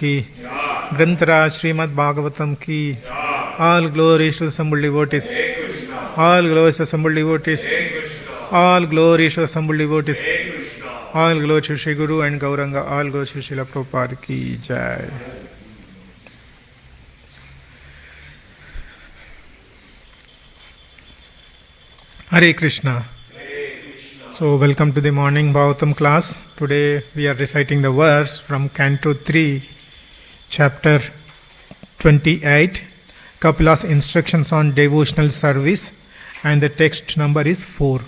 की, Granthara Srimad Bhagavatam ki. All glories to the assembled devotees. All glories to the assembled devotees. All glories to the assembled devotees. All glories to Shri Guru and Gauranga. All glories to Srila Prabhupada ki Jai. Hare Krishna. So, welcome to the morning Bhagavatam class. Today we are reciting the verse from Canto 3, Chapter 28, Kapila's instructions on devotional service, and the text number is 4.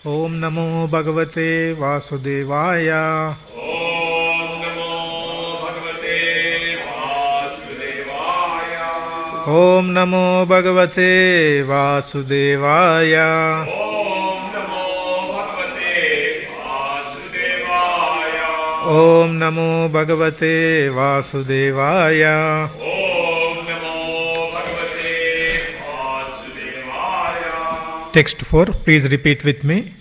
Om Namo Bhagavate Vasudevaya. Om Namo Bhagavate Vasudevaya. Om Namo Bhagavate Vasudevaya. Om Namo Bhagavate Vasudevaya. Om Namo Bhagavate Vasudevaya. Text 4, please repeat with me.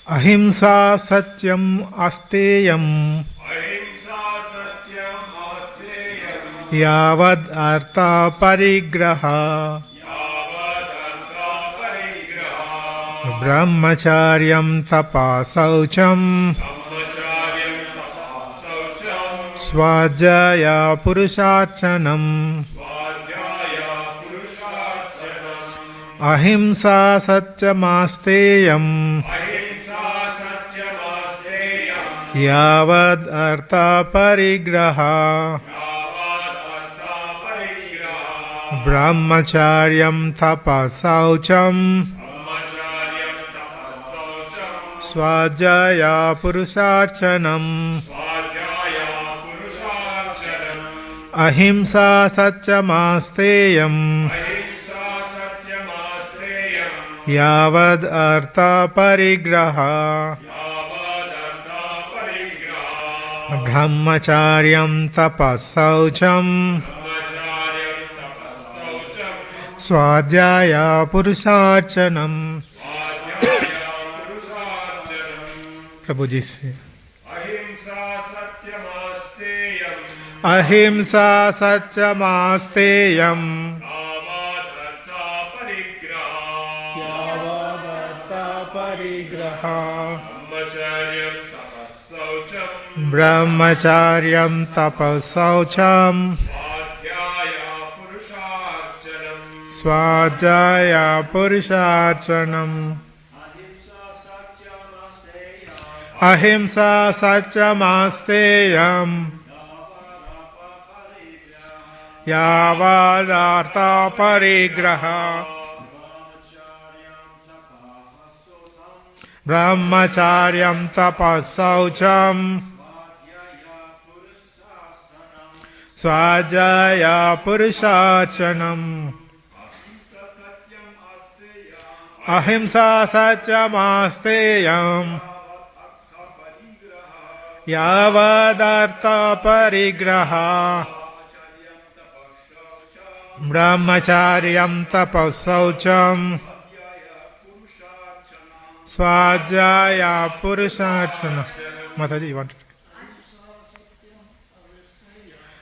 Ahimsa Satyam Asteyam Ahimsa Satyam Asteyam. Yavad Artha Parigraha Yavad Artha Parigraha. Brahmacharyam Tapasaucham Brahmacharyam Tapasaucham. Svajaya Purusharchanam Svadhyaya Purusharchanam. Ahimsa Satyamasteyam Ahimsa Satyam Asteyam. Yavad Artha Parigraha Yavad Artha Parigraha. Brahmacharyam Tapasaucham Brahmacharyam Tapasaucham. Svajaya Purusharchanam Svadhyaya Purusharchanam. Ahimsa Satyamasteyam Ahimsa Satyam Asteyam. Yavad Artha Parigraha Yavad Artha Parigraha. Brahmacharyam Tapasaucham Brahmacharyam Tapasaucham. Svadhyaya Purusharchanam. Svadhyaya Purusharchanam. Prabhuji se Ahimsa Satyam Asteyam. Ahimsa Satyamasteyam Yavad Artha Parigraha. Yavad Artha Parigraha Brahmacharyam Tapasaucham. Brahmacharyam Tapasaucham Svadhyaya Purusharchanam. Svajaya Purusharchanam. Ahimsa Satyamasteyam Yavad Artha Parigraha Brahmacharyam Tapasaucham Svajaya Purusharchanam. Ahimsa Satyamasteyam Yavad Artha Parigraha Brahmacharyam Tapasaucham Svajaya Purusharchanam. Mataji, you want it?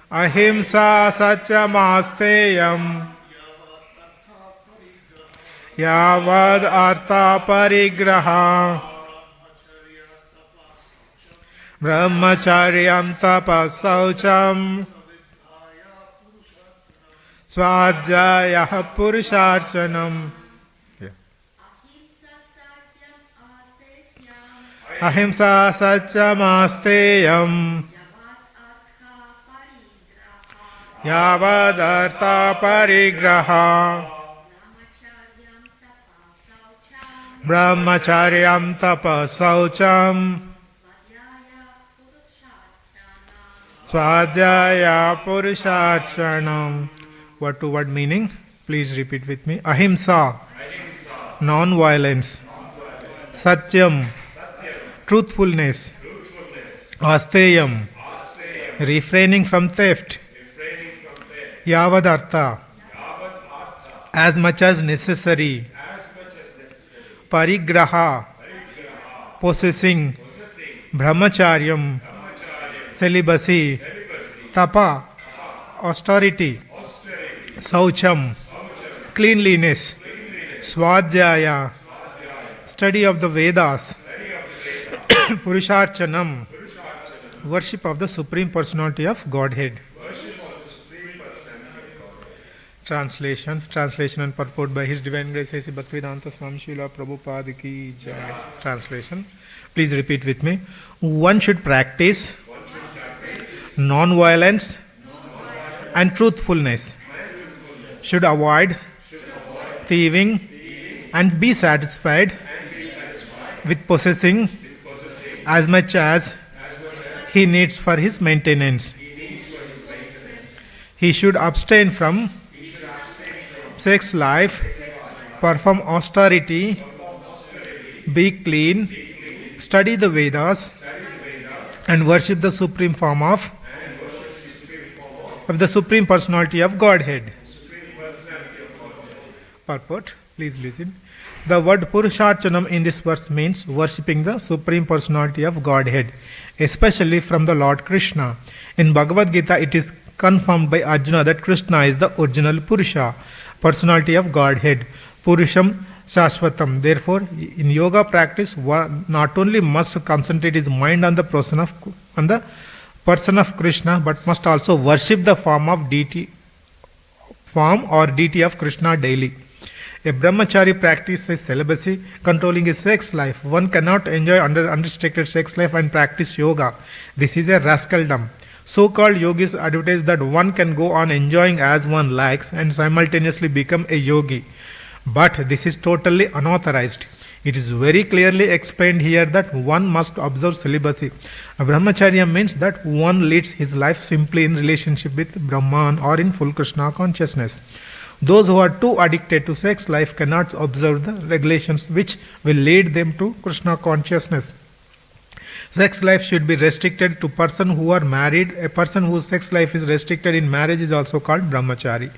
Ahimsa Satyamasteyam Yavad Artha Parigraha Brahmacharyam Tapasaucham Svajaya Purusharchanam. Ahimsa Satyamasteyam Yavad Artha Parigraha Brahmacharyam Tapasaucham Svadhyaya Purusharchanam. Word to word meaning, please repeat with me. Ahimsa, non-violence. Satyam, truthfulness. Asteyam, refraining from theft. Yavadartha, as much as necessary. Parigraha, possessing. Brahmacharyam, celibacy. tapa, austerity, saucham, cleanliness, swadhyaya, study of the Vedas, Purusharchanam, worship of the Supreme Personality of Godhead. Translation and purport by His Divine Grace A.C. Bhaktivedanta Swami Srila Prabhupada Ki Jai. Translation. Please repeat with me. One should practice non-violence and truthfulness. Should avoid thieving and be satisfied with possessing as much as he needs for his maintenance. He should abstain from sex life, perform austerity, be clean, study the Vedas, and worship the supreme form of the Supreme Personality of Godhead. Purport, please listen. The word Purusharchanam in this verse means worshipping the Supreme Personality of Godhead, especially from the Lord Krishna. In Bhagavad Gita, it is confirmed by Arjuna that Krishna is the original Purusha, personality of Godhead, Purusham Shashvatam. Therefore, in yoga practice, one not only must concentrate his mind on the person of Krishna, but must also worship the form or deity of Krishna daily. A brahmachari practices celibacy, controlling his sex life. One cannot enjoy unrestricted sex life and practice yoga. This is a rascaldom. So-called yogis advertise that one can go on enjoying as one likes and simultaneously become a yogi. But this is totally unauthorized. It is very clearly explained here that one must observe celibacy. A brahmacharya means that one leads his life simply in relationship with Brahman or in full Krishna consciousness. Those who are too addicted to sex life cannot observe the regulations which will lead them to Krishna consciousness. Sex life should be restricted to person who are married. A person whose sex life is restricted in marriage is also called brahmachari.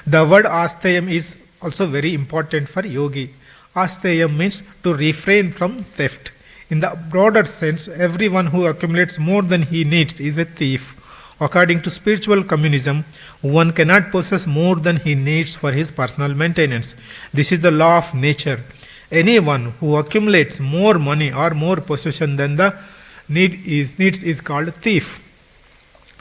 The word asteyam is also very important for yogi. Asteyam means to refrain from theft. In the broader sense, everyone who accumulates more than he needs is a thief. According to spiritual communism, one cannot possess more than he needs for his personal maintenance. This is the law of nature. Anyone who accumulates more money or more possession than the needs is called a thief.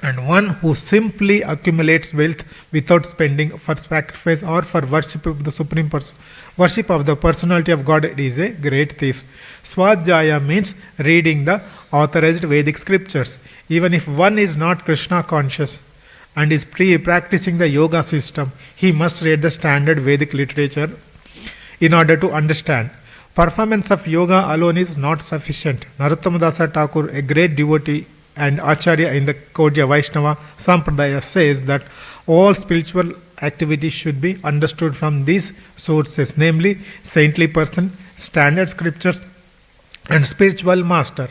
And one who simply accumulates wealth without spending for sacrifice or for worship of the worship of the personality of God is a great thief. Swadhyaya means reading the authorized Vedic scriptures. Even if one is not Krishna conscious and is practicing the yoga system, he must read the standard Vedic literature in order to understand. Performance of yoga alone is not sufficient. Narottama Dasa Thakur, a great devotee and Acharya in the Gaudiya Vaishnava Sampradaya, says that all spiritual activities should be understood from these sources, namely saintly person, standard scriptures, and spiritual master.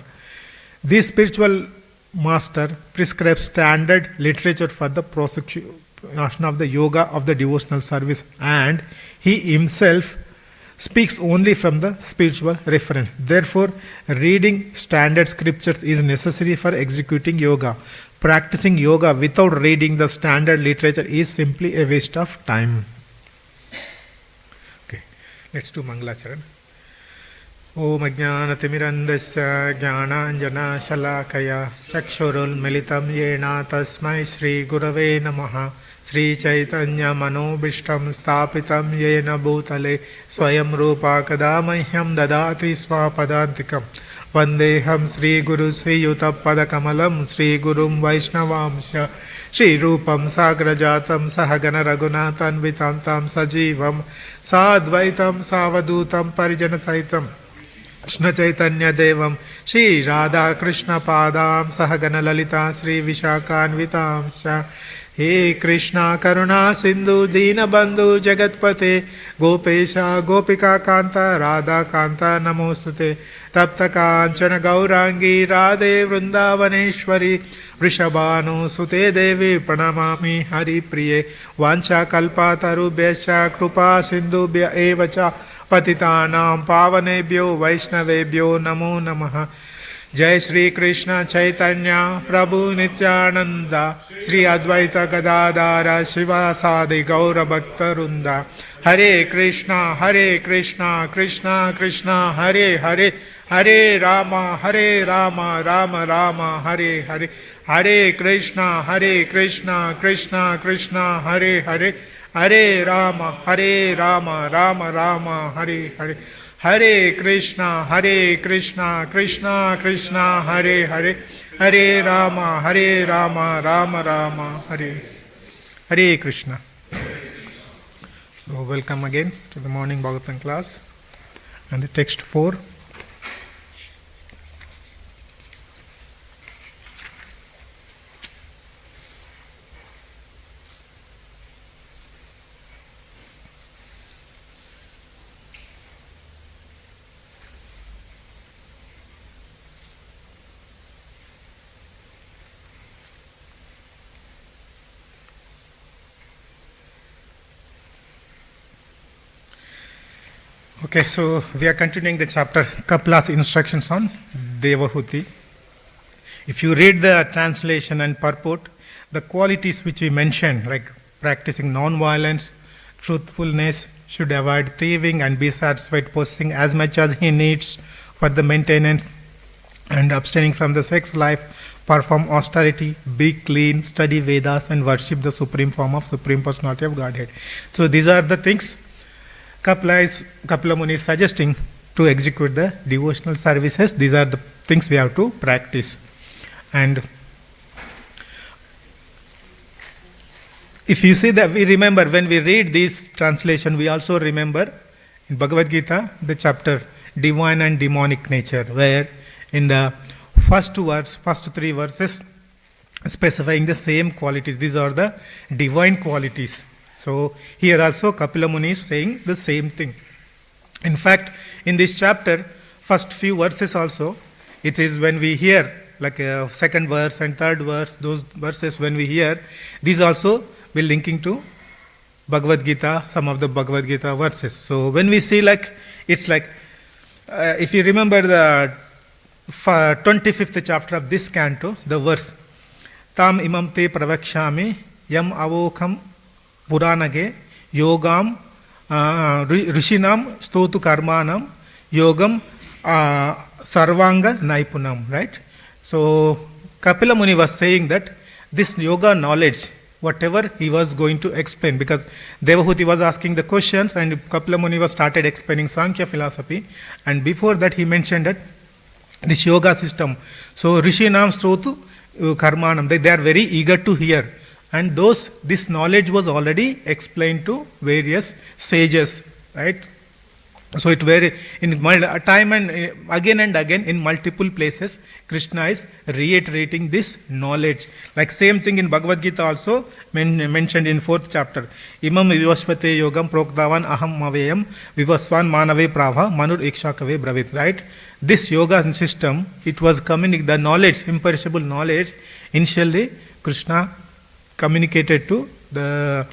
This spiritual master prescribes standard literature for the prosecution of the yoga of the devotional service, and he himself speaks only from the spiritual reference. Therefore, reading standard scriptures is necessary for executing yoga. Practicing yoga without reading the standard literature is simply a waste of time. Okay, let's do Mangalacharan. Om Ajnanatimirandasya Jnananjana Shalakaya Chakshurul Militam Yena Tasmai Shri Gurave Namaha Sri Chaitanya Manobishtam Stapitam Yena Bhutale Swayam Rupa Kadamahyam Dadati Swapadantikam Vandeham Sri Guru Sri Yutappadakamalam Sri Gurum Vaishnavamsha Sri Rupam Sagrajatam Sahagana Raghunathan Vitantam Sajivam Sadvaitam Savadutam Parijana Saitam Krishna Chaitanya Devam Shri Radha Krishna Padam Sahagana Lalita Sri Vishakhanvitamsha He Krishna Karuna Sindhu Dina Bandhu Jagatpate Gopesha Gopika Kanta Radha Kanta Namostute Tapta Kanchana Gaurangi Radhe Vrindavaneshwari Vrishabhanu Sute Devi Pranamami Hari Priye Vancha Kalpatarubhyascha Krupa Sindhubhya Evacha Patitanam Pavanebhyo Vaishnavebhyo Namo Namaha Jai Shri Krishna Chaitanya Prabhu Nityananda Shri Advaita Gadadara Shiva Sadi Gaura Bhaktarunda. Hare Krishna Krishna Krishna Hare Hare Hare Rama Rama Rama Hare Hare. Hare Krishna Krishna Krishna Hare Hare Hare Rama Rama Rama Hare Hare. Hare Krishna Krishna Krishna Hare Hare Hare Rama Rama Rama Hare Hare Krishna. So welcome again to the morning Bhagavatam class and the text 4. Okay, so we are continuing the chapter Kapila's instructions on Devahuti. If you read the translation and purport, the qualities which we mentioned, like practicing non-violence, truthfulness, should avoid thieving and be satisfied possessing as much as he needs for the maintenance, and abstaining from the sex life, perform austerity, be clean, study Vedas, and worship the supreme form of Supreme Personality of Godhead. So these are the things Kapila Muni is suggesting to execute the devotional services. These are the things we have to practice. And if you see that, we remember when we read this translation, we also remember in Bhagavad Gita the chapter Divine and Demonic Nature, where in the first three verses specifying the same qualities. These are the divine qualities. So here also Kapila Muni is saying the same thing. In fact, in this chapter, first few verses also, it is when we hear, like second verse and third verse, those verses when we hear, these also will linking to Bhagavad Gita, some of the Bhagavad Gita verses. So when we see it's like, if you remember the 25th chapter of this canto, the verse, Tam imam te pravakshami yam avokam Puranage Yogam Rishinam Stotu Karmanam Yogam Sarvanga Naipunam, right? So Kapila Muni was saying that this yoga knowledge, whatever he was going to explain, because Devahuti was asking the questions and Kapila Muni was started explaining Sankhya philosophy, and before that he mentioned that this yoga system. So Rishinam Stotu Karmanam, they are very eager to hear. And this knowledge was already explained to various sages, right? So it very in time and again in multiple places, Krishna is reiterating this knowledge. Like same thing in Bhagavad Gita also mentioned in 4th chapter. Imam vivasvate yogam proktavan aham maveyam vivasvan manave prava manur ikshakave bravit, right? This yoga system, it was the knowledge, imperishable knowledge, initially Krishna communicated to the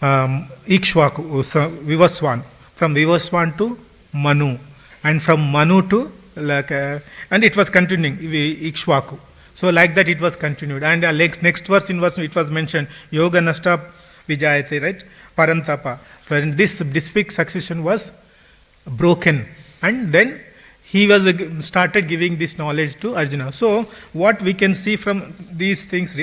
Ikshvaku, Vivaswan, from Vivaswan to Manu, and from Manu to and it was continuing Ikshvaku. So like that it was continued, and next verse it was mentioned Yoga Nasta Vijayate, right? Parantapa. When this big succession was broken, and then he was started giving this knowledge to Arjuna. So what we can see from these things,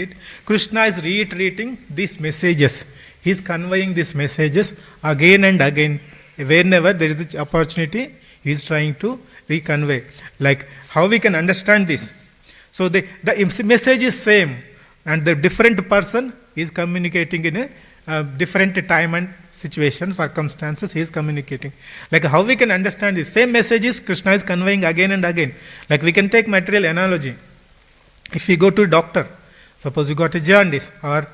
Krishna is reiterating these messages. He is conveying these messages again and again. Whenever there is an opportunity, he is trying to reconvey. Like how we can understand this. So the message is same, and the different person is communicating in a different time and situation, circumstances, he is communicating. Like how we can understand this? Same messages Krishna is conveying again and again. Like we can take material analogy. If you go to a doctor, suppose you got a jaundice, or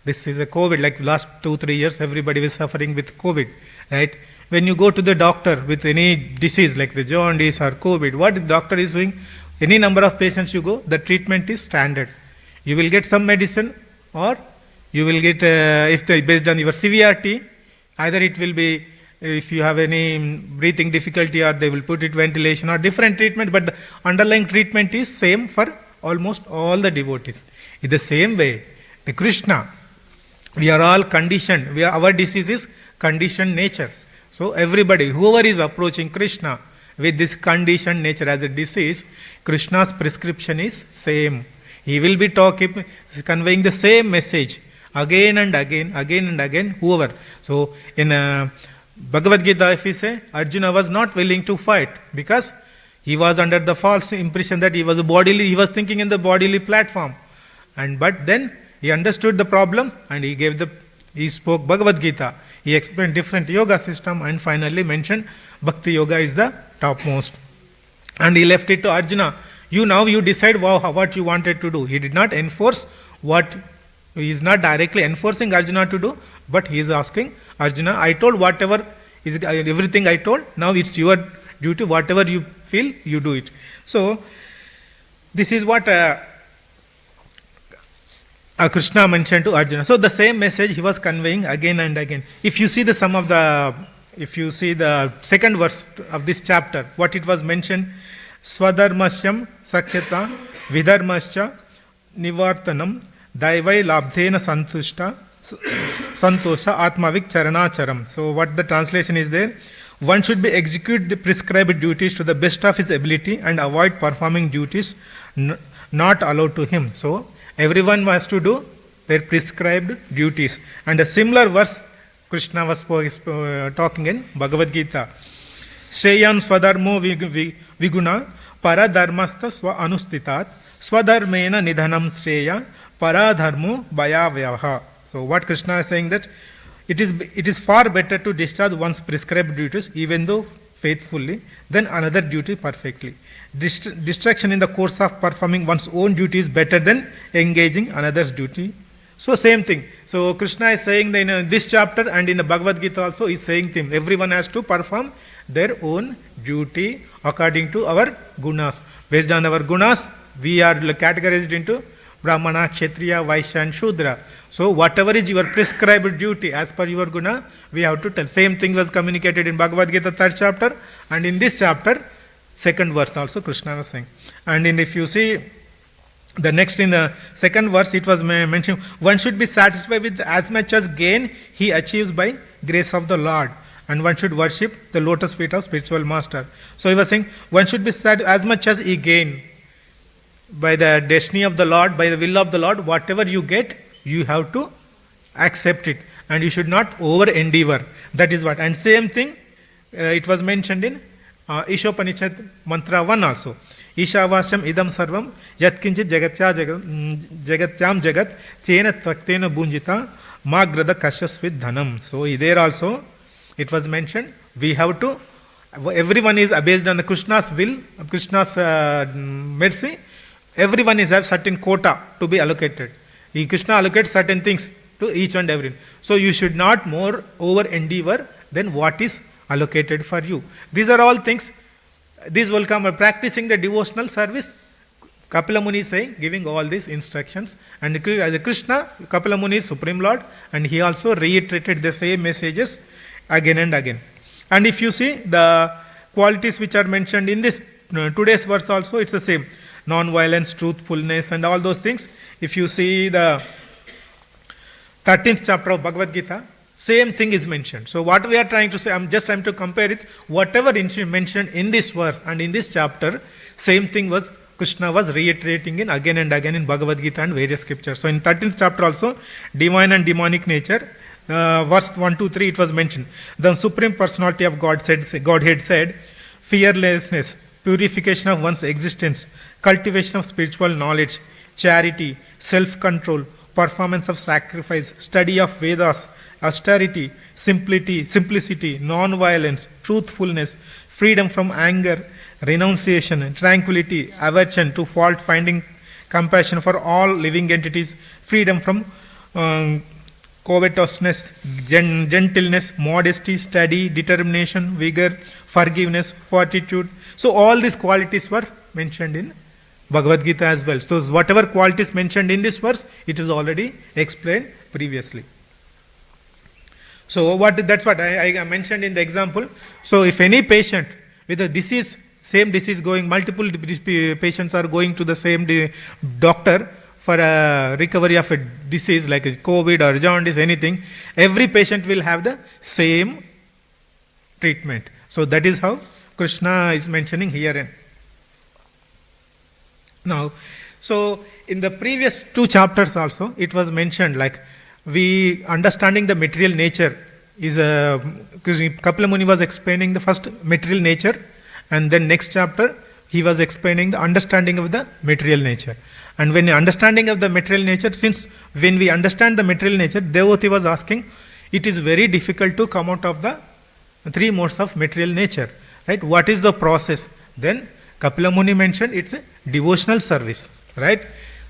this is a COVID, like last 2-3 years everybody was suffering with COVID, right? When you go to the doctor with any disease like the jaundice or COVID, what the doctor is doing, any number of patients you go, the treatment is standard. You will get some medicine, or you will get, based on your severity, either it will be if you have any breathing difficulty, or they will put it ventilation or different treatment, but the underlying treatment is same for almost all the devotees. In the same way, the Krishna, we are all conditioned. Our disease is conditioned nature. So everybody, whoever is approaching Krishna with this conditioned nature as a disease, Krishna's prescription is same. He will be conveying the same message again and again, whoever. So in Bhagavad Gita, if we say, Arjuna was not willing to fight because he was under the false impression that he was thinking in the bodily platform. But then he understood the problem and he spoke Bhagavad Gita. He explained different yoga system and finally mentioned Bhakti Yoga is the topmost. And he left it to Arjuna. You decide what you wanted to do. He did not enforce he is not directly enforcing Arjuna to do, but he is asking Arjuna, I told everything I told, now it's your duty, whatever you feel, you do it. So, this is what Krishna mentioned to Arjuna. So the same message he was conveying again and again. If you see the second verse of this chapter, what it was mentioned, Swadharmasyam Sakhyata Vidharmasya Nivartanam Daivai Labdhena Santosha Atmavik Charanacharam. So what the translation is there? One should be execute the prescribed duties to the best of his ability and avoid performing duties not allowed to him. So everyone has to do their prescribed duties. And a similar verse Krishna was talking in Bhagavad Gita. Shreyan swadharmo viguna paradharmastha swa anustitat swadharmena nidhanam shreya paradharmo bhayavyaha. So what Krishna is saying that it is far better to discharge one's prescribed duties even though faithfully than another duty perfectly. Distraction in the course of performing one's own duty is better than engaging another's duty. So same thing. So Krishna is saying that in this chapter and in the Bhagavad Gita also is saying thing. Everyone has to perform their own duty according to our gunas. Based on our gunas, we are categorized into Brahmana, Kshatriya, Vaishya and Shudra. So whatever is your prescribed duty as per your guna, we have to tell. Same thing was communicated in Bhagavad Gita 3rd chapter, and in this chapter 2nd verse also Krishna was saying. And if you see the next in the 2nd verse, it was mentioned, one should be satisfied with as much as gain he achieves by grace of the Lord, and one should worship the lotus feet of spiritual master. So he was saying one should be satisfied as much as he gain by the destiny of the Lord, by the will of the Lord. Whatever you get, you have to accept it, and you should not over endeavor. That is what. And same thing it was mentioned in Ishopanishad mantra 1 also. Ishavasyam idam sarvam yatkinchit jagatyam jagat tena tvaktena bunjita magrada kashyas with dhanam. So there also it was mentioned, we have to, everyone is based on the Krishna's will, Krishna's mercy. Everyone is have certain quota to be allocated. Krishna allocates certain things to each and every. So you should not more over endeavor than what is allocated for you. These are all things. These will come practicing the devotional service. Kapila Muni is saying, giving all these instructions. And as a Krishna, Kapila Muni is Supreme Lord, and he also reiterated the same messages again and again. And if you see the qualities which are mentioned in this today's verse also, it's the same. Non-violence, truthfulness, and all those things. If you see the 13th chapter of Bhagavad Gita, same thing is mentioned. So what we are trying to say, I'm just trying to compare it. Whatever mentioned in this verse and in this chapter, same thing was Krishna was reiterating in again and again in Bhagavad Gita and various scriptures. So in 13th chapter also, divine and demonic nature, verse 1, 2, 3, it was mentioned. The Supreme Personality of Godhead said, fearlessness, purification of one's existence, cultivation of spiritual knowledge, charity, self-control, performance of sacrifice, study of Vedas, austerity, simplicity, non-violence, truthfulness, freedom from anger, renunciation, tranquility, aversion to fault finding, compassion for all living entities, freedom from covetousness, gentleness, modesty, study, determination, vigor, forgiveness, fortitude. So all these qualities were mentioned in Bhagavad Gita as well. So whatever qualities mentioned in this verse, it is already explained previously. So that's what I mentioned in the example. So if any patient with a disease, same disease going, multiple patients are going to the same doctor for a recovery of a disease like COVID or jaundice, anything, every patient will have the same treatment. So that is how Krishna is mentioning here. Now, so in the previous 2 chapters also, it was mentioned like we understanding the material nature is Kapila Muni was explaining the first material nature, and then next chapter he was explaining the understanding of the material nature. And when understanding of the material nature, since when we understand the material nature, devotee was asking, it is very difficult to come out of the 3 modes of material nature, right? What is the process? Then Kapila Muni mentioned it's a devotional service, right?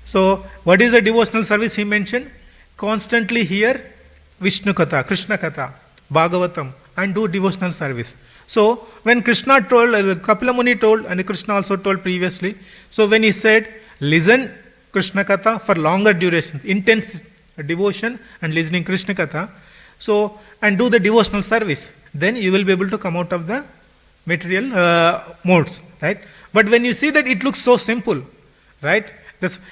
So what is a devotional service he mentioned? Constantly hear Vishnu Katha, Krishna Katha, Bhagavatam, and do devotional service. So when Krishna told, Kapila Muni told, and Krishna also told previously, so when he said, listen Krishna Katha for longer duration, intense devotion and listening Krishna Katha, so and do the devotional service, then you will be able to come out of the material modes, right? But when you see that it looks so simple, right?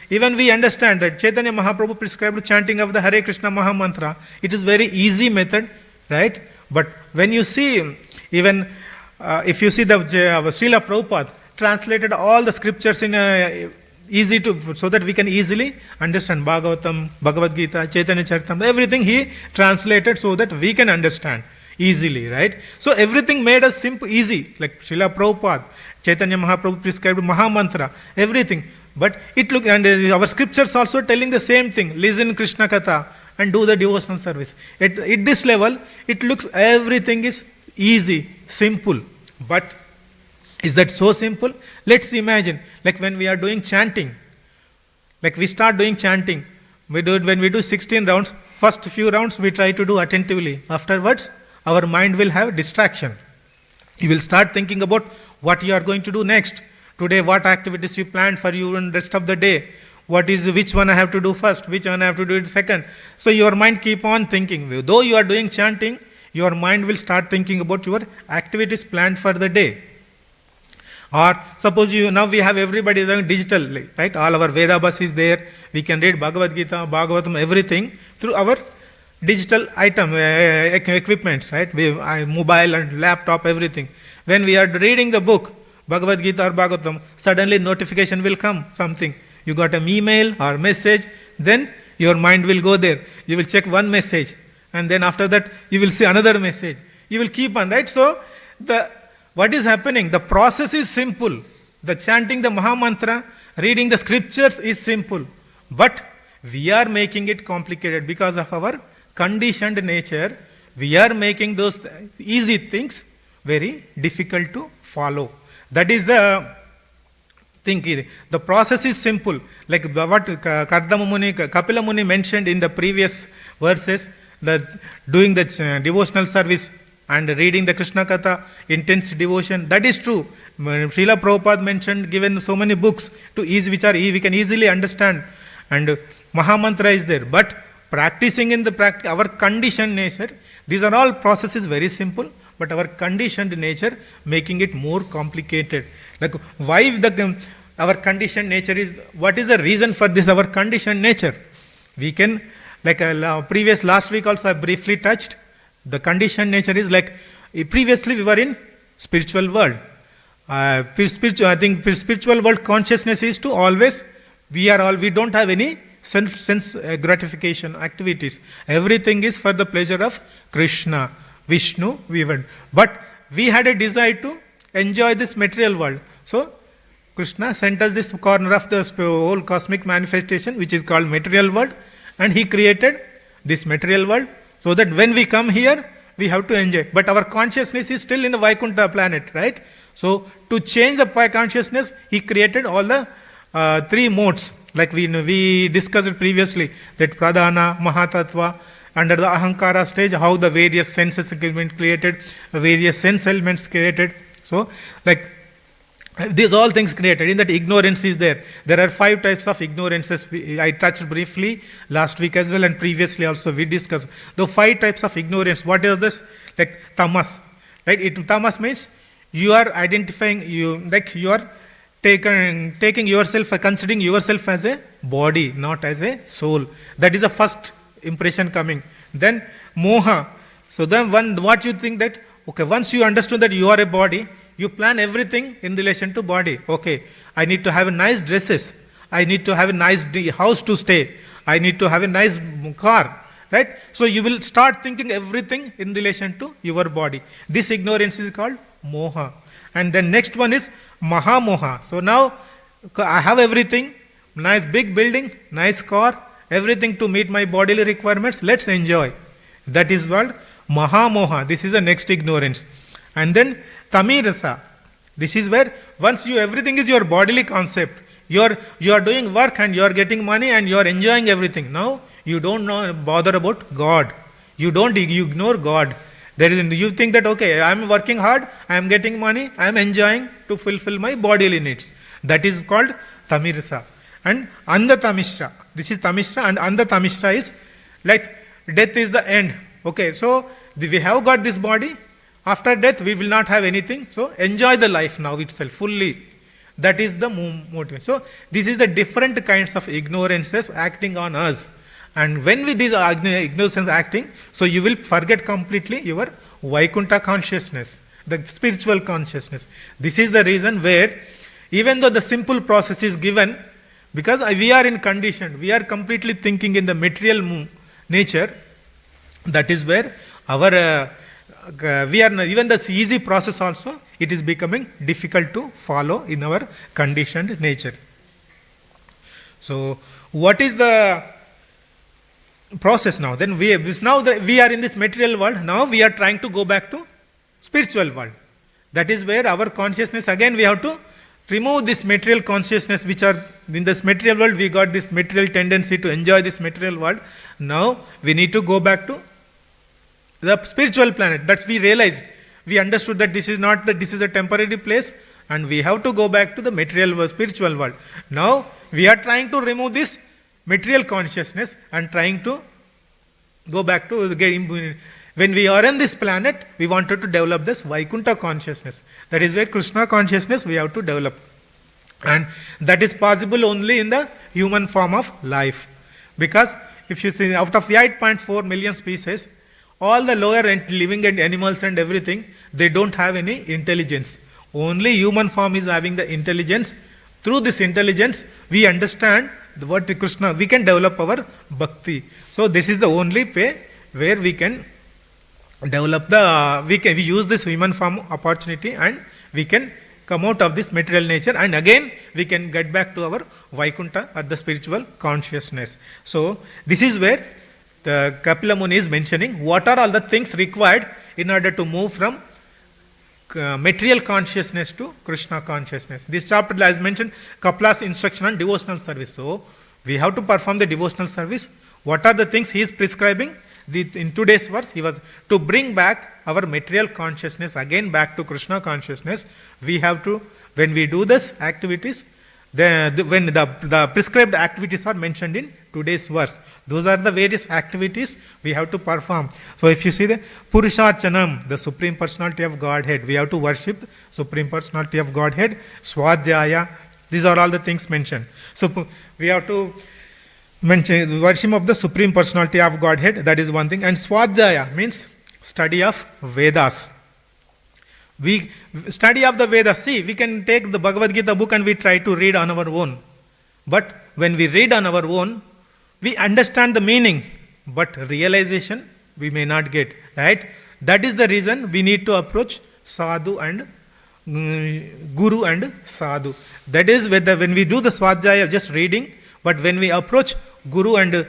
Even we understand that Chaitanya Mahaprabhu prescribed chanting of the Hare Krishna Maha Mantra. It is very easy method, right? But when you see, even if you see the Srila Prabhupada translated all the scriptures in easy to, so that we can easily understand Bhagavatam, Bhagavad Gita, Chaitanya Charitamrita, everything he translated so that we can understand easily, right? So everything made us simple, easy, like Srila Prabhupada, Chaitanya Mahaprabhu prescribed Maha Mantra, everything. But it look, and our scriptures also telling the same thing, listen Krishna Katha and do the devotional service. At this level, it looks everything is easy, simple. But is that so simple? Let's imagine, like when we are doing chanting, like we start doing chanting, when we do 16 rounds, first few rounds we try to do attentively. Afterwards, our mind will have distraction. You will start thinking about what you are going to do next. Today, what activities you planned for you in rest of the day. Which one I have to do first, which one I have to do it second. So your mind keep on thinking. Though you are doing chanting, your mind will start thinking about your activities planned for the day. Or suppose now we have everybody doing digital, right? All our Veda bus is there. We can read Bhagavad Gita, Bhagavatam, everything through our digital item, equipments, right? Mobile and laptop, everything. When we are reading the book, Bhagavad Gita or Bhagavatam, suddenly notification will come, something. You got an email or message, then your mind will go there. You will check one message, and then after that, you will see another message. You will keep on, right? So, what is happening? The process is simple. The chanting the Maha Mantra, reading the scriptures is simple. But we are making it complicated because of our conditioned nature. We are making those easy things very difficult to follow. That is the thing. The process is simple. Like what Kapila Muni mentioned in the previous verses, doing the devotional service and reading the Krishna Katha, intense devotion, that is true. Srila Prabhupada mentioned, given so many books which we can easily understand, and Maha Mantra is there. But practicing in our conditioned nature, these are all processes very simple, but our conditioned nature making it more complicated. Like why our conditioned nature is, what is the reason for this, our conditioned nature? We can, like last week also I briefly touched, the conditioned nature is like, previously we were in spiritual world. I think spiritual world consciousness is to always, we don't have any sense gratification activities. Everything is for the pleasure of Krishna, Vishnu, we went. But we had a desire to enjoy this material world. So, Krishna sent us this corner of the whole cosmic manifestation, which is called material world, and he created this material world so that when we come here, we have to enjoy. But our consciousness is still in the Vaikuntha planet, right? So, to change the consciousness, he created all the 3 modes, like we discussed previously, that Pradhana, Mahatattva, under the Ahankara stage, how the various senses have been created, various sense elements created. So, like These all things created. In that, ignorance is there. There are 5 types of ignorances. I touched briefly last week as well, and previously also we discussed. The 5 types of ignorance. What is this? Like tamas. Right? Tamas means you are identifying, you are taking yourself, considering yourself as a body, not as a soul. That is the first impression coming. Then moha. So then what you think that, okay, once you understood that you are a body, you plan everything in relation to body. Okay, I need to have a nice dresses. I need to have a nice house to stay. I need to have a nice car. Right? So you will start thinking everything in relation to your body. This ignorance is called moha. And then next one is mahamoha. So now I have everything, nice big building, nice car, everything to meet my bodily requirements. Let's enjoy. That is called mahamoha. This is the next ignorance. And then tamirasa. This is where once everything is your bodily concept. You are doing work and you are getting money and you are enjoying everything. Now you don't bother about God. You ignore God. You think that, okay, I am working hard, I am getting money, I am enjoying to fulfill my bodily needs. That is called tamirasa. And andhatamishra. This is tamishra, and andhatamishra is like death is the end. Okay, so we have got this body. After death, we will not have anything. So enjoy the life now itself fully. That is the motive. So this is the different kinds of ignorances acting on us. And when with these ignorance acting, so you will forget completely your Vaikuntha consciousness, the spiritual consciousness. This is the reason where, even though the simple process is given, because we are in condition, we are completely thinking in the material nature, that is where our we are even the easy process also, it is becoming difficult to follow in our conditioned nature. So what is the process now? Then we are in this material world. Now we are trying to go back to spiritual world. That is where our consciousness, again we have to remove this material consciousness, which are in this material world. We got this material tendency to enjoy this material world. Now we need to go back to the spiritual planet. That's we realized. We understood that this is a temporary place, and we have to go back to the material world, spiritual world. Now we are trying to remove this material consciousness and trying to go back to when we are on this planet, we wanted to develop this Vaikuntha consciousness. That is where Krishna consciousness we have to develop. And that is possible only in the human form of life. Because if you see, out of 8.4 million species, all the lower living and animals and everything, they don't have any intelligence. Only human form is having the intelligence. Through this intelligence, we understand what Krishna, we can develop our bhakti. So this is the only way where we can develop we use this human form opportunity, and we can come out of this material nature, and again we can get back to our Vaikuntha or the spiritual consciousness. So this is where the Kapila Muni is mentioning what are all the things required in order to move from material consciousness to Krishna consciousness. This chapter, as mentioned, Kapila's instruction on devotional service. So we have to perform the devotional service. What are the things he is prescribing? In today's verse, he was to bring back our material consciousness again back to Krishna consciousness. We have to, when we do this activities, when the prescribed activities are mentioned in today's verse, those are the various activities we have to perform. So if you see the Purusharchanam, the Supreme Personality of Godhead, we have to worship Supreme Personality of Godhead. Swadhyaya, these are all the things mentioned. So we have to mention worship of the Supreme Personality of Godhead, that is one thing. And Swadhyaya means study of Vedas. We study of the Vedas. See, we can take the Bhagavad Gita book and we try to read on our own. But when we read on our own, we understand the meaning, but realization we may not get. Right? That is the reason we need to approach Sadhu and Guru and Sadhu. That is when we do the Swadhyaya, just reading, but when we approach Guru and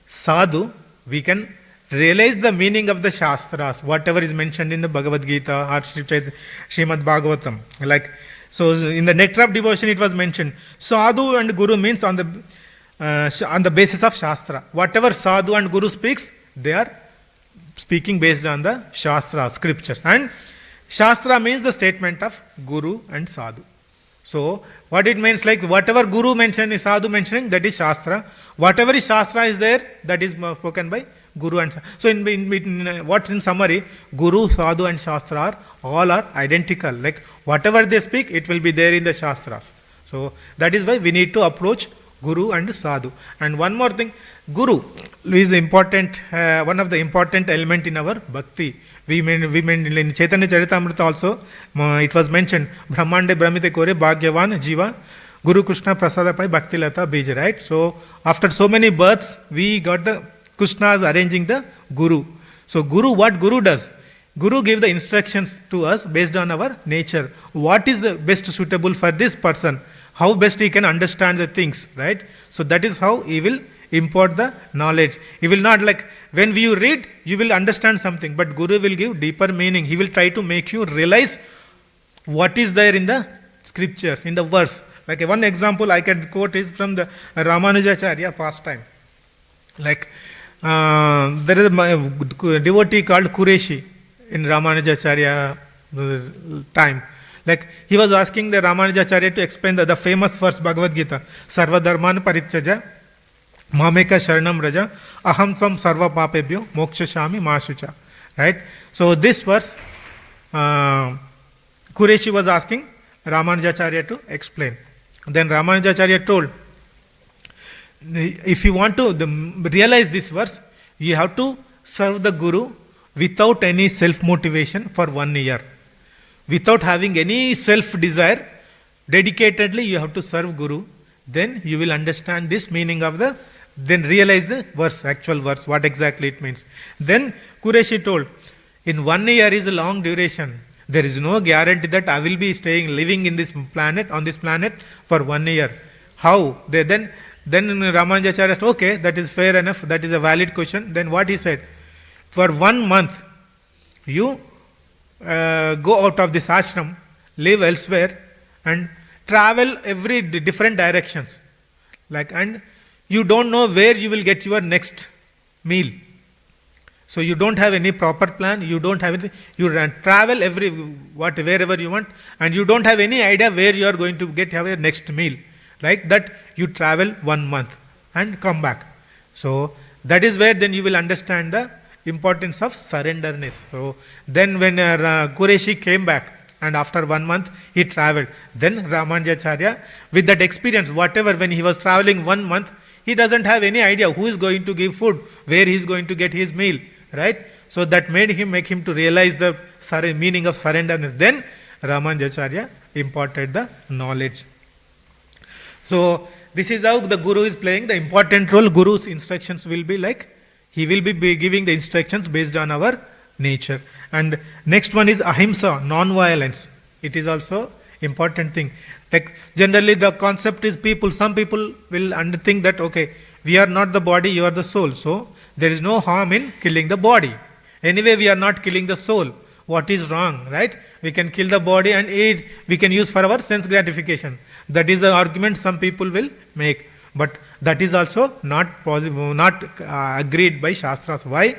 Sadhu, we can realize the meaning of the Shastras, whatever is mentioned in the Bhagavad Gita or Srimad Bhagavatam. Like, so in the Nectar of Devotion it was mentioned, Sadhu and Guru means on the basis of Shastra. Whatever Sadhu and Guru speaks, they are speaking based on the Shastra, scriptures. And Shastra means the statement of Guru and Sadhu. So, what it means, like whatever Guru mentioned, Sadhu mentioning, that is Shastra. Whatever is Shastra is there, that is spoken by Guru and Sadhu. So, what's in summary, Guru, Sadhu and Shastra are all are identical. Like whatever they speak, it will be there in the Shastras. So, that is why we need to approach Guru and Sadhu. And one more thing, Guru is the important, one of the important element in our bhakti. We mean in Chaitanya Charitamrita also, it was mentioned, Brahmande Brahmite Kore Bhagyavan Jiva Guru Krishna Prasada Pai Bhakti Lata Bija, right? So, after so many births, we got the Krishna's arranging the Guru. So, Guru, what Guru does? Guru gives the instructions to us based on our nature. What is the best suitable for this person? How best he can understand the things, right? So, that is how he will impart the knowledge. He will not, like when you read, you will understand something, but Guru will give deeper meaning. He will try to make you realize what is there in the scriptures, in the verse. Like one example I can quote is from the Ramanujacharya pastime. Like there is a devotee called Qureshi in Ramanujacharya time. Like he was asking the Ramanujacharya to explain the famous verse Bhagavad Gita, Sarva Dharman Parityaja Mameka Sharanam Raja Aham Tvam Sarva Papebhyo Mokshashami Mashucha. Right? So this verse Qureshi was asking Ramanujacharya to explain. Then Ramanujacharya told, if you want to realize this verse, you have to serve the Guru without any self-motivation for 1 year. Without having any self-desire, dedicatedly you have to serve Guru. Then you will understand this meaning of the, then realize the verse, actual verse, what exactly it means. Then Qureshi told, in 1 year is a long duration. There is no guarantee that I will be living in this planet, on this planet for 1 year. How? Then Ramanujacharya said, okay, that is fair enough, that is a valid question. Then what he said? For 1 month, you go out of this ashram, live elsewhere, and travel every different directions. Like, and you don't know where you will get your next meal. So you don't have any proper plan, you don't have anything, you travel wherever you want, and you don't have any idea where you are going to have your next meal. Like that, you travel 1 month and come back. So that is where then you will understand the importance of surrenderness. So then when Qureshi came back, and after 1 month he traveled, then Ramanujacharya, with that experience, whatever, when he was traveling 1 month, he doesn't have any idea who is going to give food, where he is going to get his meal, right? So that make him to realize the meaning of surrenderness. Then Ramanujacharya imparted the knowledge. So this is how the Guru is playing the important role. Guru's instructions will be like, he will be giving the instructions based on our nature. And next one is ahimsa, non-violence. It is also important thing. Like generally the concept is some people will think that, okay, we are not the body, you are the soul. So there is no harm in killing the body. Anyway, we are not killing the soul. What is wrong, right? We can kill the body and we can use for our sense gratification. That is the argument some people will make. But that is also not possible, not agreed by Shastras. Why?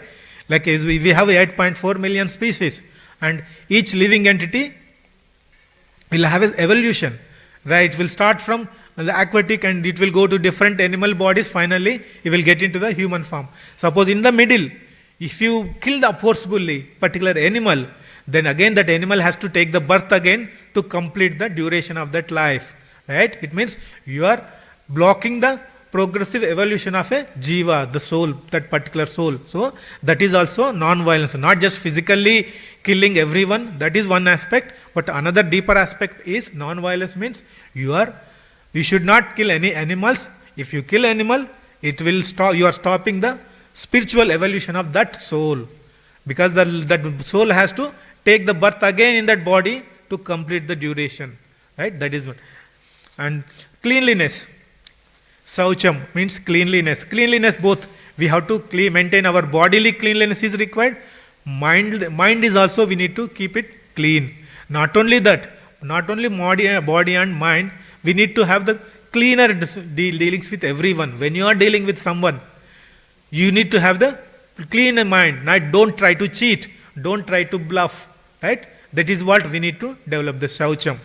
Like we have 8.4 million species, and each living entity will have an evolution, right? It will start from the aquatic and it will go to different animal bodies. Finally, it will get into the human form. Suppose in the middle, if you kill the forcefully particular animal, then again that animal has to take the birth again to complete the duration of that life, right? It means you are blocking the progressive evolution of a jiva, the soul, that particular soul. So that is also non-violence, not just physically killing everyone. That is one aspect, but another deeper aspect is non-violence means you should not kill any animals. If you kill animal, it will stop. You are stopping the spiritual evolution of that soul, because that soul has to take the birth again in that body to complete the duration, right? That is one. And cleanliness. Saucham means cleanliness. Cleanliness both. We have to maintain our bodily cleanliness is required. Mind is also, we need to keep it clean. Not only that, not only body and mind, we need to have the cleaner dealings with everyone. When you are dealing with someone, you need to have the clean mind. Don't try to cheat. Don't try to bluff. Right? That is what we need to develop, the Saucham.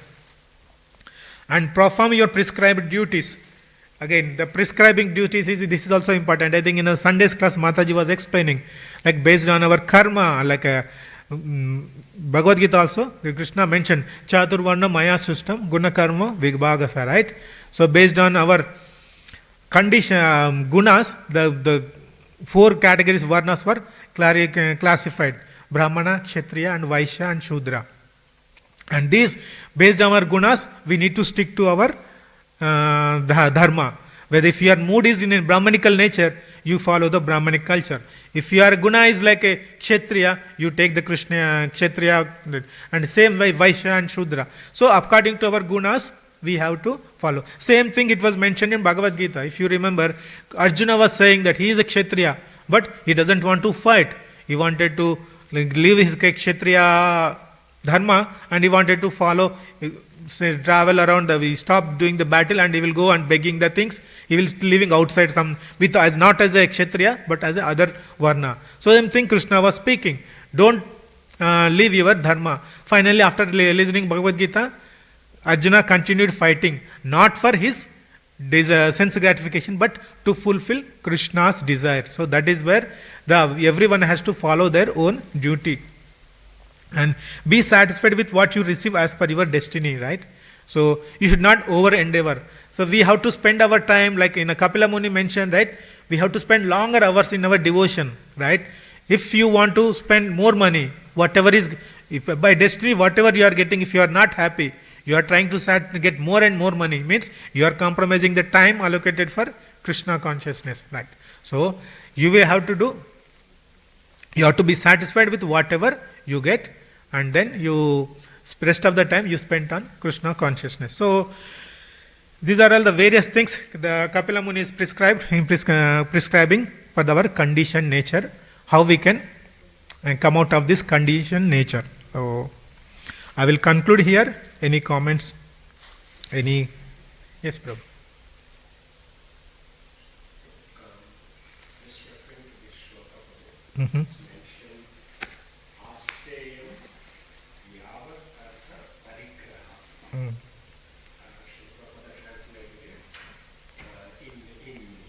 and perform your prescribed duties. Again, the prescribing duties is this is also important. I think in a Sunday's class, Mataji was explaining, like based on our karma, like Bhagavad Gita also, Krishna mentioned Chaturvarna Maya system, Guna Karma Vibhagasa, right? So based on our condition, gunas, the four categories varnas were classified: Brahmana, Kshatriya, and Vaishya and Shudra. And these, based on our gunas, we need to stick to our dharma. Whether if your mood is in a Brahmanical nature, you follow the Brahmanic culture. If your guna is like a Kshatriya, you take the Krishna Kshatriya, and same way Vaishya and Shudra. So according to our gunas, we have to follow. Same thing it was mentioned in Bhagavad Gita. If you remember, Arjuna was saying that he is a Kshatriya, but he doesn't want to fight. He wanted to leave his Kshatriya dharma and he wanted to follow, travel around, he stopped doing the battle and he will go and begging the things. He will still living outside some, with as not as a Kshatriya, but as a other Varna. So same thing Krishna was speaking. Don't leave your dharma. Finally, after listening Bhagavad Gita, Arjuna continued fighting, not for his sense gratification, but to fulfill Krishna's desire. So that is where everyone has to follow their own duty. And be satisfied with what you receive as per your destiny, right? So you should not over endeavor. So we have to spend our time, like in a Kapila Muni mentioned, right? We have to spend longer hours in our devotion, right? If you want to spend more money, whatever is, if by destiny, whatever you are getting, if you are not happy, you are trying to get more and more money, means you are compromising the time allocated for Krishna consciousness, right? So you will have to do, you have to be satisfied with whatever you get, and then you rest of the time you spend on Krishna consciousness. So these are all the various things the Kapila Muni is prescribing for our conditioned nature, how we can come out of this conditioned nature. So I will conclude here. Any comments? Any? Yes, Prabhu. Just referring to this shloka, Mm-hmm. mentioned Asteyam Yavat Artha Parigraha. Mm. Prabhupada translated it.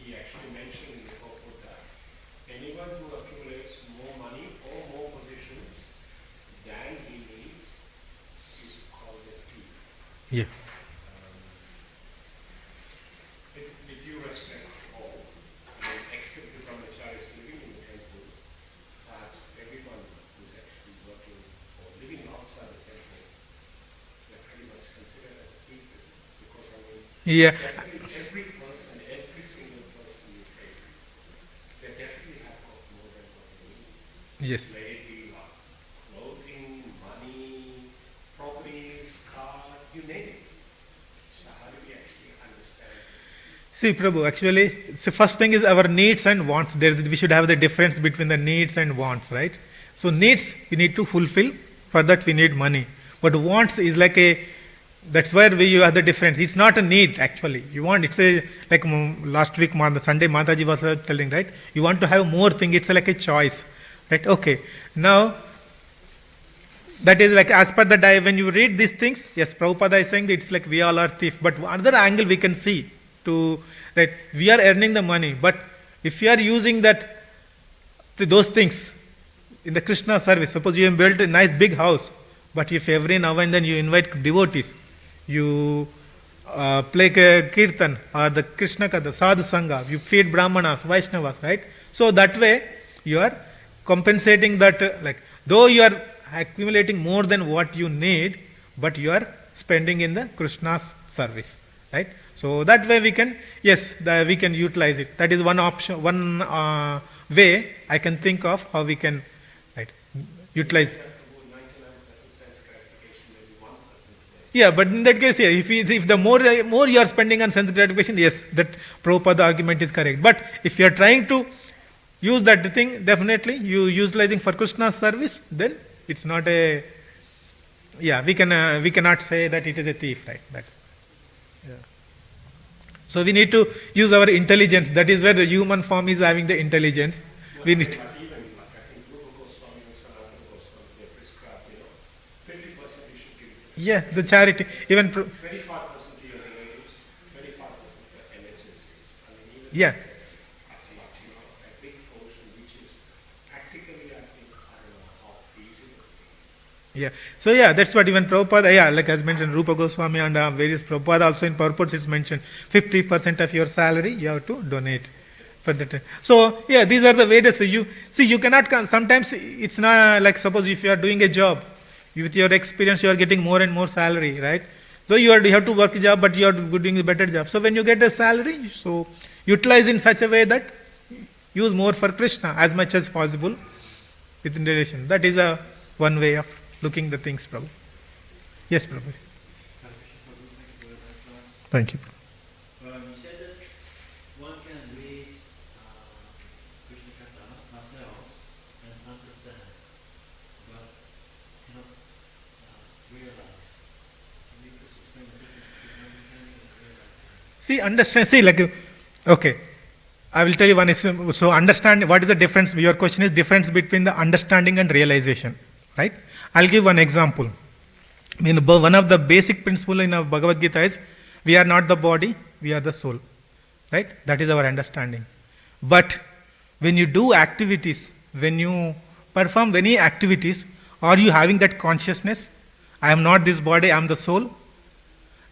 He actually mentioned in the purport that anyone who accumulates more money or more positions than he needs is called a thief. Yeah. With due respect to all, except the brahmacharis living in the temple, perhaps everyone who's actually working or living outside the temple, they're pretty much considered as a thief, because Yeah. definitely every person, every single person you take, they definitely have got more than what they need. Yes. May it be clothing, money, properties, car, you name it. So how do we actually understand it? See, Prabhu, actually, so first thing is our needs and wants. We should have the difference between the needs and wants, right? So needs we need to fulfill. For that we need money. But wants is like that's where you have the difference. It's not a need actually. You want, it's like last week, Sunday, Mataji was telling, right? You want to have more thing. It's like a choice, right? Okay. Now, that is like as per the when you read these things, yes, Prabhupada is saying that it's like we all are thief. But another angle we can see that we are earning the money. But if you are using those things in the Krishna service, suppose you have built a nice big house, but if every now and then you invite devotees, you play kirtan or the Krishna Katha, Sadhu Sangha, you feed Brahmanas, Vaishnavas, right? So that way you are compensating that, like though you are accumulating more than what you need, but you are spending in the Krishna's service, right? So that way we can, yes, we can utilize it. That is one option, one way I can think of how we can, right, utilize. Yeah, but in that case, yeah, if the more you are spending on sense gratification, yes, that Prabhupada argument is correct. But if you are trying to use that thing, definitely you utilizing for Krishna's service, then it's not a, yeah, we cannot say that it is a thief, right? That's, yeah. So we need to use our intelligence. That is where the human form is having the intelligence. We need. Even like I think Rupa Goswami and Sanatana Goswami, they prescribe, 50% you should give. Yeah, the charity. Even 25% to your Yeah. That's not, a big portion which is practically, I think, I don't know how feasible it is. Yeah. So yeah, that's what even Prabhupada, yeah, like as mentioned, Rupa Goswami and various Prabhupada also in purports it's mentioned 50% of your salary you have to donate for that. So yeah, these are the ways. So you see, you cannot. Sometimes it's not like suppose if you are doing a job, with your experience you are getting more and more salary, right? So you have to work a job, but you are doing a better job. So when you get a salary, so utilize in such a way that use more for Krishna as much as possible within relation. That is a one way of looking the things, Prabhu. Yes, Prabhu. Thank you. You said that one can read Krishna Katha ourselves and understand, but cannot realize. Can you just explain the difference between understanding and realizing? See, understand. See, like, okay. I will tell you one issue. So, understand what is the difference. Your question is difference between the understanding and realization, right? I'll give one example. One of the basic principle in our Bhagavad Gita is we are not the body, we are the soul, right? That is our understanding. But when you do activities, when you perform any activities, are you having that consciousness? I am not this body, I am the soul.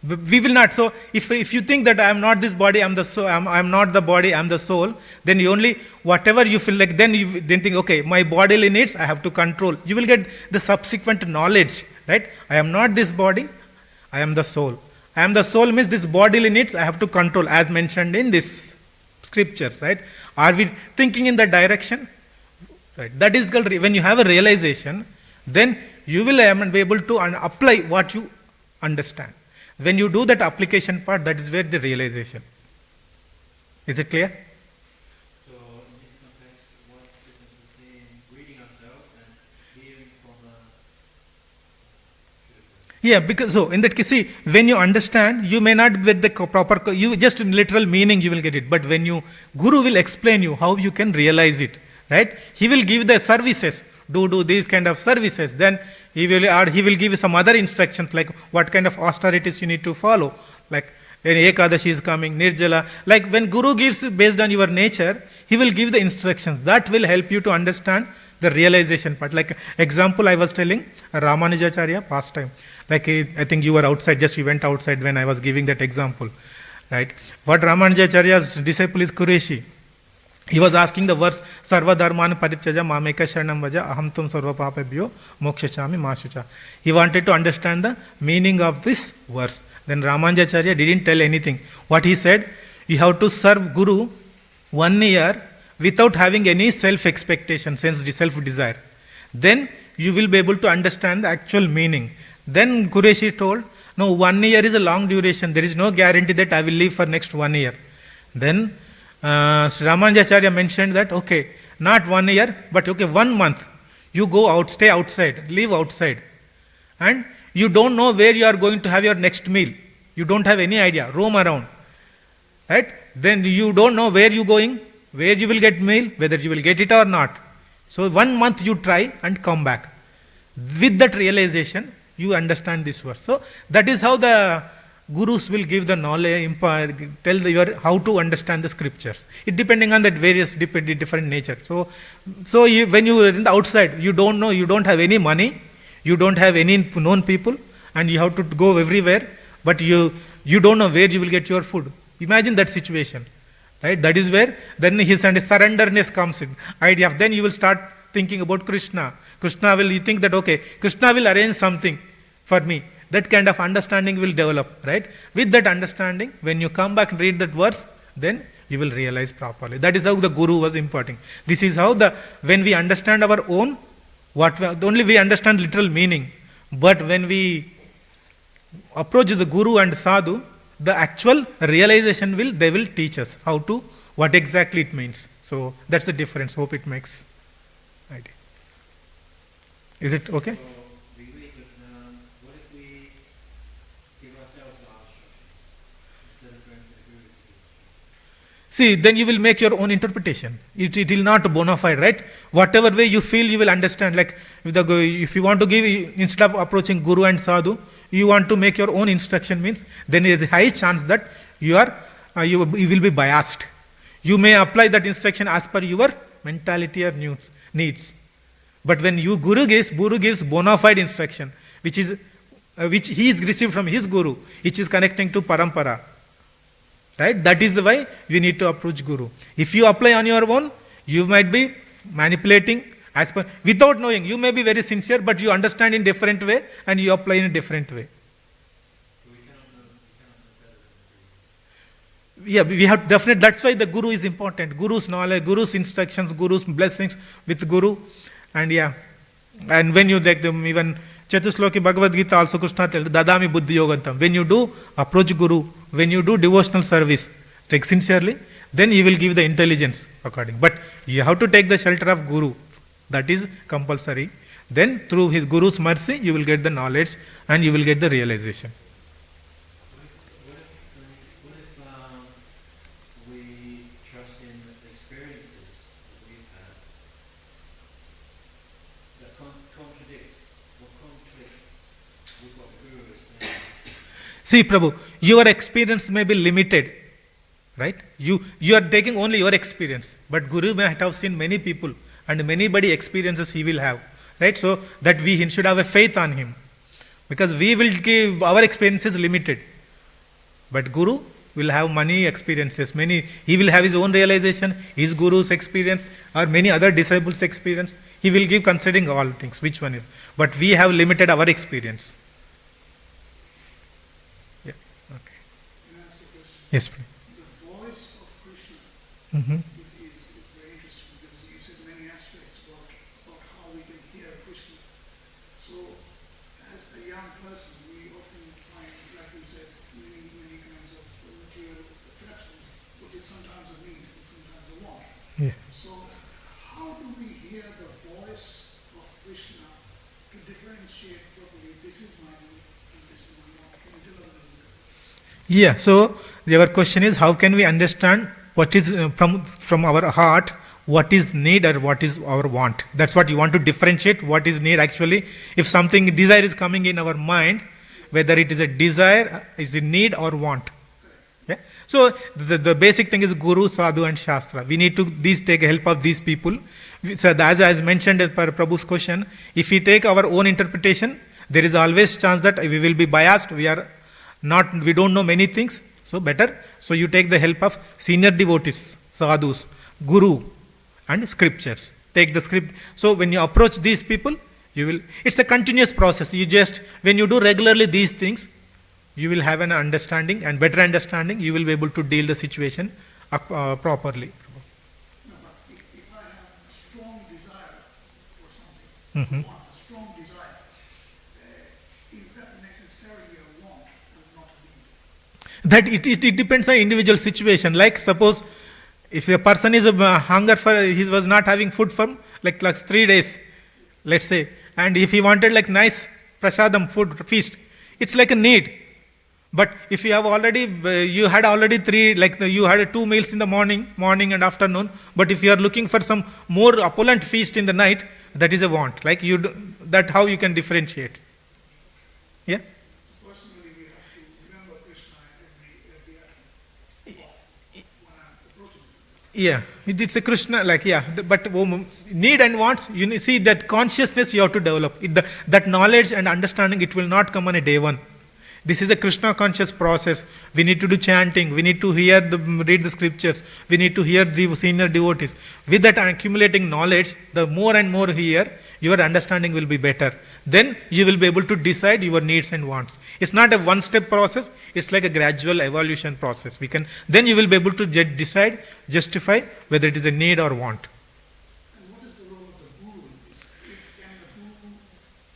We will not. So if you think that I am not this body, I am the soul, I am not the body, I am the soul, then you only whatever you feel like, then you then think, okay, my bodily needs I have to control. You will get the subsequent knowledge, right? I am not this body, I am the soul. I am the soul means this bodily needs I have to control, as mentioned in this scriptures, right? Are we thinking in that direction? Right. That is called when you have a realization, then you will be able to apply what you understand. When you do that application part, that is where the realization. Is it clear? So in this context, what's the difference between reading ourselves and hearing from the Yeah, because so in that case, see, when you understand, you may not get the proper, you just in literal meaning you will get it. But when you, Guru will explain you how you can realize it, right? He will give the services, do these kind of services. Then he will give you some other instructions like what kind of austerities you need to follow. Like when Ekadashi is coming, Nirjala. Like when Guru gives based on your nature, he will give the instructions. That will help you to understand the realization part. Like example I was telling, Ramanujacharya past time. Like I think you were outside, just you went outside when I was giving that example. Right? What Ramanujacharya's disciple is Kureshi. He was asking the verse, Sarva Dharman Parityaja Mameka Sharanam Vaja Aham Tum Sarva Papabhyo Mokshachami Mashucha. He wanted to understand the meaning of this verse. Then Ramanujacharya didn't tell anything. What he said, you have to serve Guru 1 year without having any self-expectation, self-desire. Then you will be able to understand the actual meaning. Then Kureshi told, no, 1 year is a long duration. There is no guarantee that I will live for next 1 year. Then Ramanujacharya mentioned that, okay, not 1 year, but okay, 1 month. You go out, stay outside, live outside. And you don't know where you are going to have your next meal. You don't have any idea. Roam around. Right? Then you don't know where you going, where you will get meal, whether you will get it or not. So 1 month you try and come back. With that realization, you understand this verse. So that is how the Gurus will give the knowledge, tell how to understand the scriptures. It depending on that various different nature. So when you are in the outside, you don't know, you don't have any money, you don't have any known people, and you have to go everywhere, but you don't know where you will get your food. Imagine that situation, right? That is where then his surrenderness comes in. Idea of then you will start thinking about Krishna. You think that okay, Krishna will arrange something for me. That kind of understanding will develop, right? With that understanding, when you come back and read that verse, then you will realize properly. That is how the Guru was imparting. This is how when we understand our own, only we understand literal meaning. But when we approach the Guru and Sadhu, the actual realization they will teach us what exactly it means. So that's the difference. Hope it makes idea. Is it okay? So we wait with, what if we give ourselves the instruction instead of going to the Guru? See, then you will make your own interpretation. It will not bona fide, right? Whatever way you feel, you will understand. Like if you want to give, instead of approaching Guru and Sadhu, you want to make your own instruction means, then there is a high chance that you will be biased. You may apply that instruction as per your mentality or needs. But when Guru gives bona fide instruction, which he is received from his Guru, which is connecting to Parampara. Right? That is the way you need to approach Guru. If you apply on your own, you might be manipulating as per, without knowing. You may be very sincere, but you understand in different way and you apply in a different way. Yeah, we have definitely, that's why the Guru is important. Guru's knowledge, Guru's instructions, Guru's blessings with Guru. And yeah, and when you take them, even Chatusloki Bhagavad Gita also Krishna tells, Dadami Buddhi Yogantam. When you do approach Guru, when you do devotional service, take sincerely, then he will give the intelligence according. But you have to take the shelter of Guru. That is compulsory. Then through his Guru's mercy, you will get the knowledge and you will get the realization. What if we trust in the experiences that we've had that contradict or conflict with what the Guru is saying? See, Prabhu, your experience may be limited, right? You are taking only your experience, but Guru may have seen many people and many body experiences he will have, right? So that we should have a faith on him, because we will give our experiences limited, but Guru will have many experiences. He will have his own realization, his Guru's experience, or many other disciples' experience. He will give considering all things, which one is. But we have limited our experience. Yeah. Okay. Can I ask a question? Yes, please. The voice of Krishna Mm-hmm. is very interesting because you said many aspects about how we can hear Krishna. So, as a young person, we often find, like you said, many kinds of material attractions, which is sometimes a need and sometimes a want. Yeah. So, how do we hear the voice of Krishna to differentiate properly? This is my need and this is my want. Can you tell us a little bit? Yeah, so your question is, how can we understand what is from our heart, what is need or what is our want? That's what you want to differentiate, what is need actually. If something desire is coming in our mind, whether it is a desire, is a need or want. Yeah? So the basic thing is Guru, Sadhu and Shastra. We need to take help of these people. So as mentioned per Prabhu's question, if we take our own interpretation, there is always chance that we will be biased. We don't know many things. So better. So you take the help of senior devotees, sadhus, Guru and scriptures. Take the script. So when you approach these people, it's a continuous process. When you do regularly these things, you will have an understanding and better understanding. You will be able to deal the situation properly. No, but if I have a strong desire for something, a strong desire, is that necessarily a want and not a need? That it depends on individual situation. Like suppose if a person is he was not having food for like 3 days, let's say, and if he wanted like nice prasadam food feast, it's like a need. But if you have you had already you had 2 meals in the morning and afternoon, but if you are looking for some more opulent feast in the night, that is a want. That how you can differentiate. Yeah. Personally, we have to remember Krishna every atom when I'm approaching him. Yeah, it's a Krishna, but need and wants, you see that consciousness you have to develop. That knowledge and understanding, it will not come on a day one. This is a Krishna conscious process. We need to do chanting, we need to read the scriptures, we need to hear the senior devotees. With that accumulating knowledge, the more and more here, your understanding will be better. Then you will be able to decide your needs and wants. It's not a one-step process, it's like a gradual evolution process. Then you will be able to decide, justify whether it is a need or want. And what is the role of the Guru in this? Can the Guru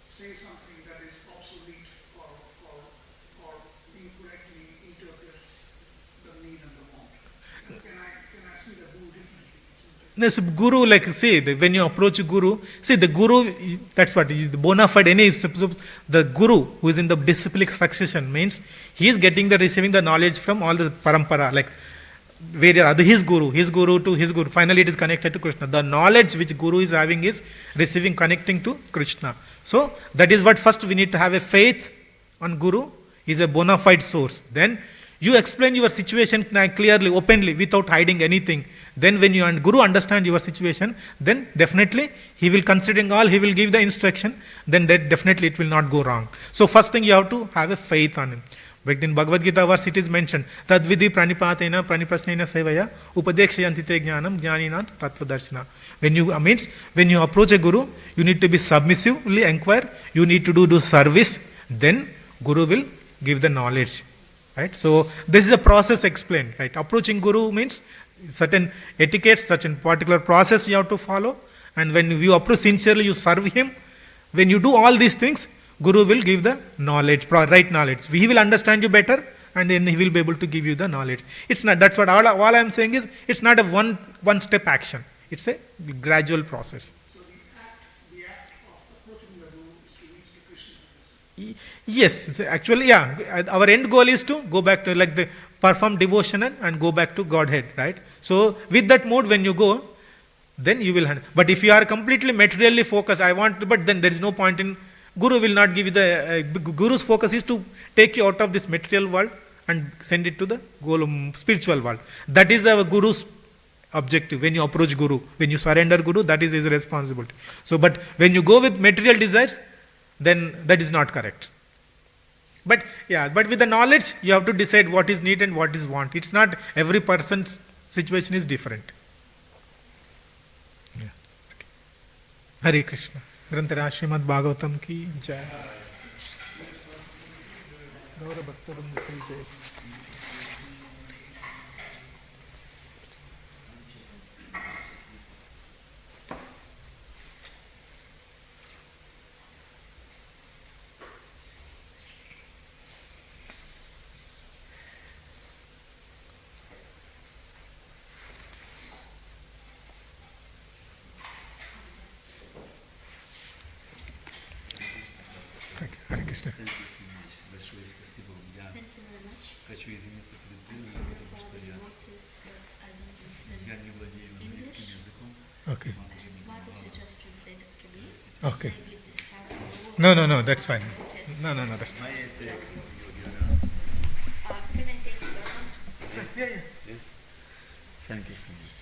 say something that is obsolete or incorrectly interprets the need and the want? Can I see the Guru differently? Yes, Guru, when you approach Guru, the Guru, that's what, the bona fide, the Guru who is in the disciplic succession means he is receiving the knowledge from all the parampara, his guru to his guru. Finally, it is connected to Krishna. The knowledge which Guru is having is connecting to Krishna. So, that is what first we need to have a faith on Guru, is a bona fide source. Then, You explain your situation clearly, openly, without hiding anything. Then when you and Guru understand your situation, then definitely he will considering all, he will give the instruction, then that definitely it will not go wrong. So first thing you have to have a faith on him. But in Bhagavad Gita verse it is mentioned, Tadvidi pranipatena praniprasnena sevaya upadekshayantite jnanam jnaninat tattvadarshana. When you approach a Guru, you need to be submissively inquire, you need to do service, then Guru will give the knowledge. Right? So this is a process explained. Right? Approaching Guru means certain etiquettes, certain particular process you have to follow. And when you approach sincerely, you serve him. When you do all these things, Guru will give the knowledge, right knowledge. He will understand you better, and then he will be able to give you the knowledge. It's not. That's what all I am saying is. It's not a one-step action. It's a gradual process. So the act of approaching the Guru is to reach the Krishna. Yes, actually, yeah. Our end goal is to go back to perform devotion and go back to Godhead, right? So with that mode, when you go, then you will handle. But if you are completely materially focused, but then there is no point in. Guru will not give you the. Guru's focus is to take you out of this material world and send it to the spiritual world. That is the Guru's objective. When you approach Guru, when you surrender Guru, that is his responsibility. So, but when you go with material desires, then that is not correct. But with the knowledge, you have to decide what is need and what is want. It's not every person's situation is different. Yeah. Okay. Hare Krishna. Grantara Srimad Bhagavatam ki jai. Gaura Bhaktaram ki jai. Hare Krishna. Thank you so much. Большое спасибо. Я Thank you very much. хочу извиниться перед I'm Дрюной, sorry потому что for the notice that I don't я understand не владею английским English. языком. Okay. Мама же не Why don't помогала. you just translate it to me? Okay. Maybe this child No, that's fine. No, that's fine. May I take your ignorance? Can I take your one? Yes? Thank you so much.